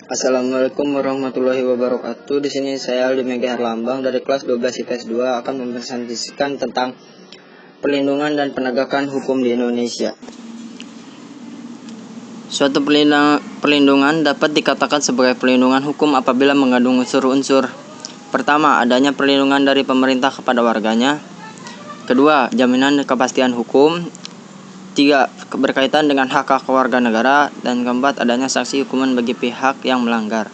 Assalamualaikum warahmatullahi wabarakatuh. Di sini saya Aldi Mega Herlambang dari kelas 12 IPS 2 akan mempresentasikan tentang perlindungan dan penegakan hukum di Indonesia. Suatu perlindungan dapat dikatakan sebagai perlindungan hukum apabila mengandung unsur-unsur. Pertama, adanya perlindungan dari pemerintah kepada warganya. Kedua, jaminan kepastian hukum. Tiga, berkaitan dengan hak-hak warga negara. Dan keempat, adanya sanksi hukuman bagi pihak yang melanggar.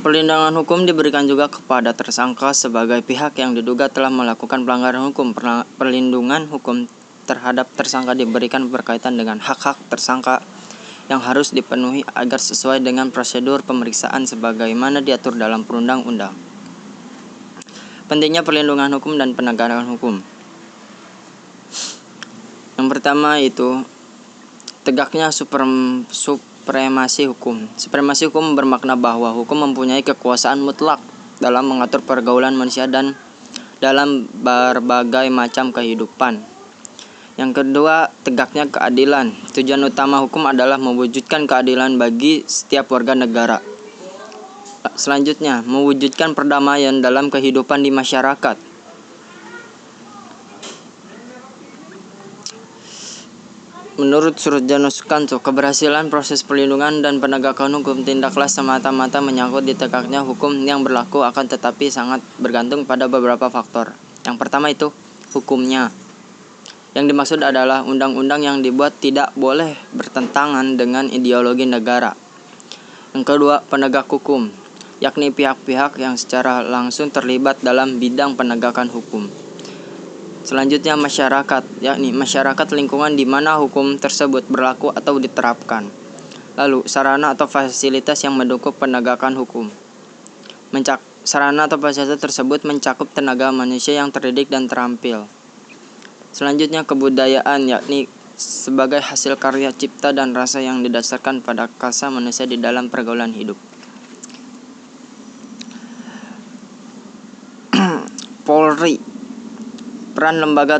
Perlindungan hukum diberikan juga kepada tersangka sebagai pihak yang diduga telah melakukan pelanggaran hukum. Perlindungan hukum terhadap tersangka diberikan berkaitan dengan hak-hak tersangka yang harus dipenuhi agar sesuai dengan prosedur pemeriksaan sebagaimana diatur dalam perundang-undang. Pentingnya perlindungan hukum dan penegakan hukum. Yang pertama itu tegaknya supremasi hukum. Supremasi hukum bermakna bahwa hukum mempunyai kekuasaan mutlak dalam mengatur pergaulan manusia dan dalam berbagai macam kehidupan. Yang kedua, tegaknya keadilan. Tujuan utama hukum adalah mewujudkan keadilan bagi setiap warga negara. Selanjutnya, mewujudkan perdamaian dalam kehidupan di masyarakat. Menurut Surjano Sukanto, keberhasilan proses perlindungan dan penegakan hukum tidaklah semata-mata menyangkut di tegaknya hukum yang berlaku, akan tetapi sangat bergantung pada beberapa faktor. Yang pertama itu hukumnya. Yang dimaksud adalah undang-undang yang dibuat tidak boleh bertentangan dengan ideologi negara. Yang kedua, penegak hukum, yakni pihak-pihak yang secara langsung terlibat dalam bidang penegakan hukum. Selanjutnya masyarakat, yakni masyarakat lingkungan di mana hukum tersebut berlaku atau diterapkan. Lalu sarana atau fasilitas yang mendukung penegakan hukum. Sarana atau fasilitas tersebut mencakup tenaga manusia yang terdidik dan terampil. Selanjutnya kebudayaan, yakni sebagai hasil karya cipta dan rasa yang didasarkan pada kasa manusia di dalam pergaulan hidup. Polri. Peran lembaga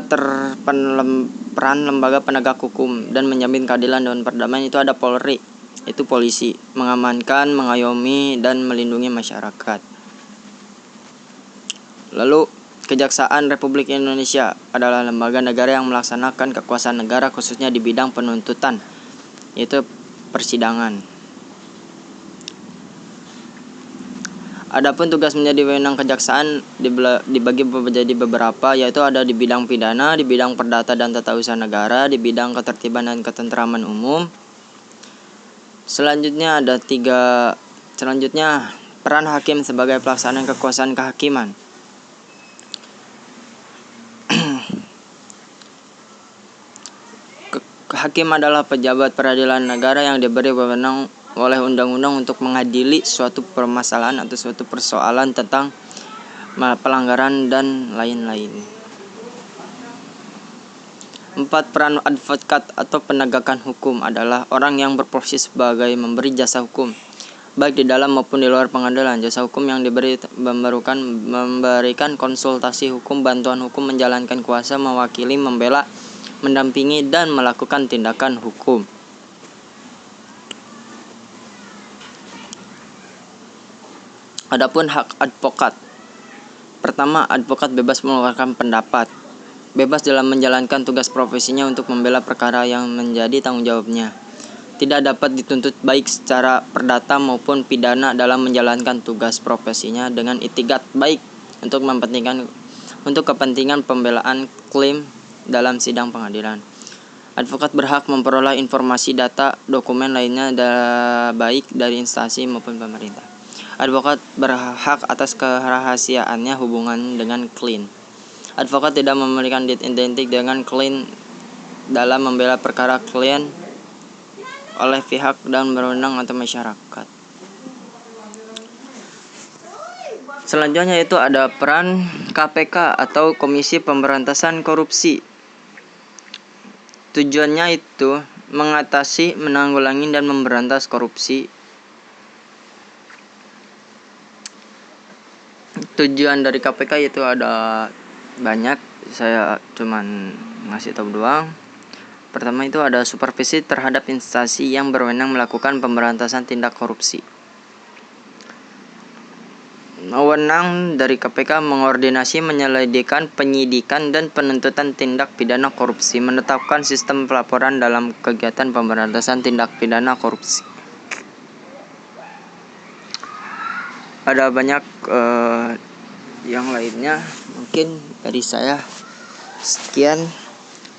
penegak hukum dan menjamin keadilan dan perdamaian itu ada Polri, itu polisi, mengamankan, mengayomi, dan melindungi masyarakat. Lalu Kejaksaan Republik Indonesia adalah lembaga negara yang melaksanakan kekuasaan negara khususnya di bidang penuntutan, yaitu persidangan. Adapun tugas menjadi wewenang kejaksaan dibagi menjadi beberapa, yaitu ada di bidang pidana, di bidang perdata dan tata usaha negara, di bidang ketertiban dan ketentraman umum. Selanjutnya peran hakim sebagai pelaksanaan kekuasaan kehakiman. Hakim adalah pejabat peradilan negara yang diberi wewenang oleh undang-undang untuk mengadili suatu permasalahan atau suatu persoalan tentang pelanggaran dan lain-lain. 4. Peran advokat atau penegakan hukum adalah orang yang berprofesi sebagai memberi jasa hukum, baik di dalam maupun di luar pengadilan. Jasa hukum yang diberi memberikan konsultasi hukum, bantuan hukum, menjalankan kuasa, mewakili, membela, mendampingi, dan melakukan tindakan hukum. Adapun hak advokat. Pertama, advokat bebas mengeluarkan pendapat, bebas dalam menjalankan tugas profesinya untuk membela perkara yang menjadi tanggung jawabnya. Tidak dapat dituntut baik secara perdata maupun pidana dalam menjalankan tugas profesinya dengan itikat baik untuk kepentingan pembelaan klaim dalam sidang pengadilan. Advokat berhak memperoleh informasi, data, dokumen lainnya baik dari instansi maupun pemerintah. Advokat berhak atas kerahasiaannya hubungan dengan klien. Advokat tidak memberikan identik dengan klien dalam membela perkara klien oleh pihak dan berwenang atau masyarakat. Selanjutnya itu ada peran KPK atau Komisi Pemberantasan Korupsi. Tujuannya itu mengatasi, menanggulangi, dan memberantas korupsi. Tujuan dari KPK itu ada banyak, saya cuman ngasih tahu doang. Pertama itu ada supervisi terhadap instansi yang berwenang melakukan pemberantasan tindak korupsi. Wewenang dari KPK mengordinasi, menyelidiki, penyidikan, dan penuntutan tindak pidana korupsi, menetapkan sistem pelaporan dalam kegiatan pemberantasan tindak pidana korupsi. Ada banyak yang lainnya, mungkin dari saya sekian.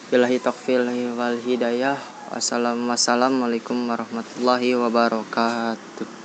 Billahi taufiq wal hidayah. Wassalamualaikum warahmatullahi wabarakatuh.